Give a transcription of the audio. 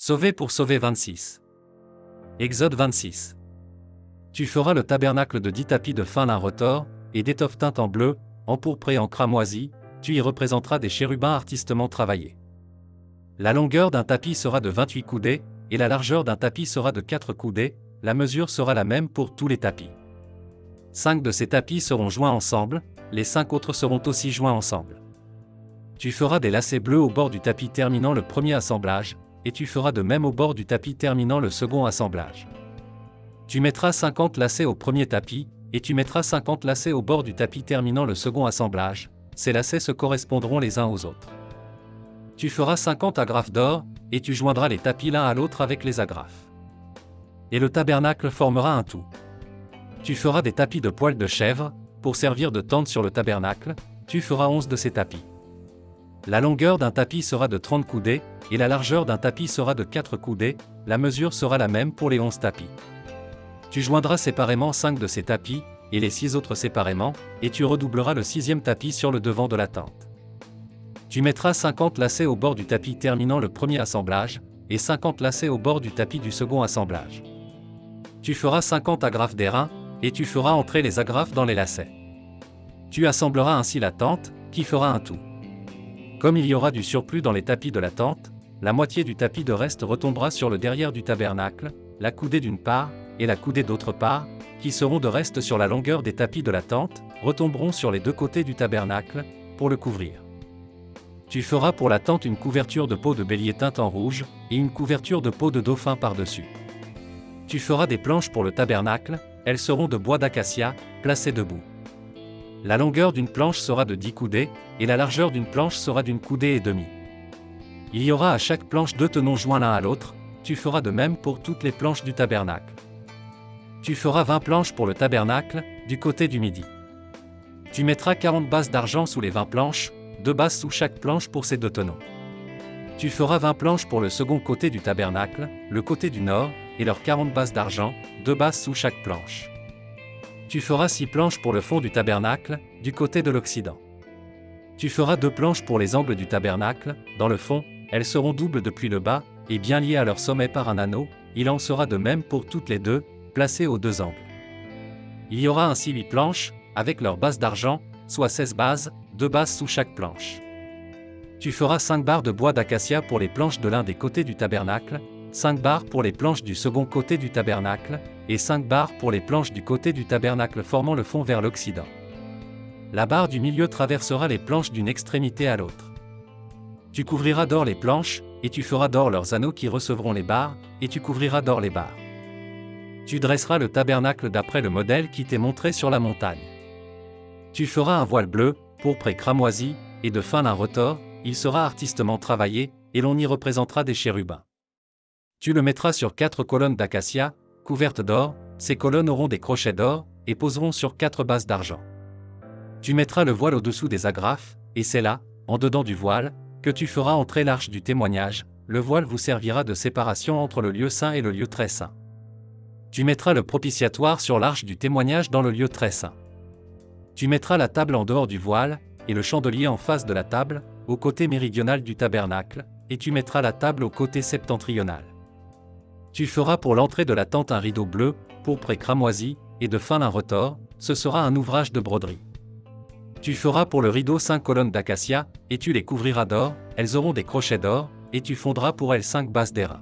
Sauver pour sauver 26. Exode 26. Tu feras le tabernacle de 10 tapis de fin lin retors, et d'étoffe teinte en bleu, en pourpre et en cramoisi, tu y représenteras des chérubins artistement travaillés. La longueur d'un tapis sera de 28 coudées, et la largeur d'un tapis sera de 4 coudées, la mesure sera la même pour tous les tapis. 5 de ces tapis seront joints ensemble, les 5 autres seront aussi joints ensemble. Tu feras des lacets bleus au bord du tapis terminant le premier assemblage, et tu feras de même au bord du tapis terminant le second assemblage. Tu mettras 50 lacets au premier tapis, et tu mettras 50 lacets au bord du tapis terminant le second assemblage, ces lacets se correspondront les uns aux autres. Tu feras 50 agrafes d'or, et tu joindras les tapis l'un à l'autre avec les agrafes. Et le tabernacle formera un tout. Tu feras des tapis de poils de chèvre, pour servir de tente sur le tabernacle, tu feras 11 de ces tapis. La longueur d'un tapis sera de 30 coudées, et la largeur d'un tapis sera de 4 coudées, la mesure sera la même pour les 11 tapis. Tu joindras séparément 5 de ces tapis, et les 6 autres séparément, et tu redoubleras le 6e tapis sur le devant de la tente. Tu mettras 50 lacets au bord du tapis terminant le premier assemblage, et 50 lacets au bord du tapis du second assemblage. Tu feras 50 agrafes d'airain, et tu feras entrer les agrafes dans les lacets. Tu assembleras ainsi la tente, qui fera un tout. Comme il y aura du surplus dans les tapis de la tente, la moitié du tapis de reste retombera sur le derrière du tabernacle, la coudée d'une part, et la coudée d'autre part, qui seront de reste sur la longueur des tapis de la tente, retomberont sur les deux côtés du tabernacle, pour le couvrir. Tu feras pour la tente une couverture de peau de bélier teinte en rouge, et une couverture de peau de dauphin par-dessus. Tu feras des planches pour le tabernacle, elles seront de bois d'acacia, placées debout. La longueur d'une planche sera de 10 coudées, et la largeur d'une planche sera d'une coudée et demie. Il y aura à chaque planche 2 tenons joints l'un à l'autre, tu feras de même pour toutes les planches du tabernacle. Tu feras 20 planches pour le tabernacle, du côté du midi. Tu mettras 40 bases d'argent sous les 20 planches, 2 bases sous chaque planche pour ces 2 tenons. Tu feras 20 planches pour le second côté du tabernacle, le côté du nord, et leurs 40 bases d'argent, 2 bases sous chaque planche. Tu feras 6 planches pour le fond du tabernacle, du côté de l'Occident. Tu feras 2 planches pour les angles du tabernacle, dans le fond, elles seront doubles depuis le bas, et bien liées à leur sommet par un anneau, il en sera de même pour toutes les deux, placées aux 2 angles. Il y aura ainsi 8 planches, avec leurs bases d'argent, soit 16 bases, 2 bases sous chaque planche. Tu feras 5 barres de bois d'acacia pour les planches de l'un des côtés du tabernacle, 5 barres pour les planches du second côté du tabernacle, et 5 barres pour les planches du côté du tabernacle formant le fond vers l'Occident. La barre du milieu traversera les planches d'une extrémité à l'autre. Tu couvriras d'or les planches, et tu feras d'or leurs anneaux qui recevront les barres, et tu couvriras d'or les barres. Tu dresseras le tabernacle d'après le modèle qui t'est montré sur la montagne. Tu feras un voile bleu, pourpre et cramoisi, et de fin lin retors, il sera artistement travaillé, et l'on y représentera des chérubins. Tu le mettras sur 4 colonnes d'acacia, couvertes d'or, ces colonnes auront des crochets d'or, et poseront sur 4 bases d'argent. Tu mettras le voile au-dessous des agrafes, et c'est là, en dedans du voile, que tu feras entrer l'arche du témoignage, le voile vous servira de séparation entre le lieu saint et le lieu très saint. Tu mettras le propitiatoire sur l'arche du témoignage dans le lieu très saint. Tu mettras la table en dehors du voile, et le chandelier en face de la table, au côté méridional du tabernacle, et tu mettras la table au côté septentrional. Tu feras pour l'entrée de la tente un rideau bleu, pourpre et cramoisi, et de fin lin retors, ce sera un ouvrage de broderie. Tu feras pour le rideau 5 colonnes d'acacia, et tu les couvriras d'or, elles auront des crochets d'or, et tu fondras pour elles 5 bases d'airain.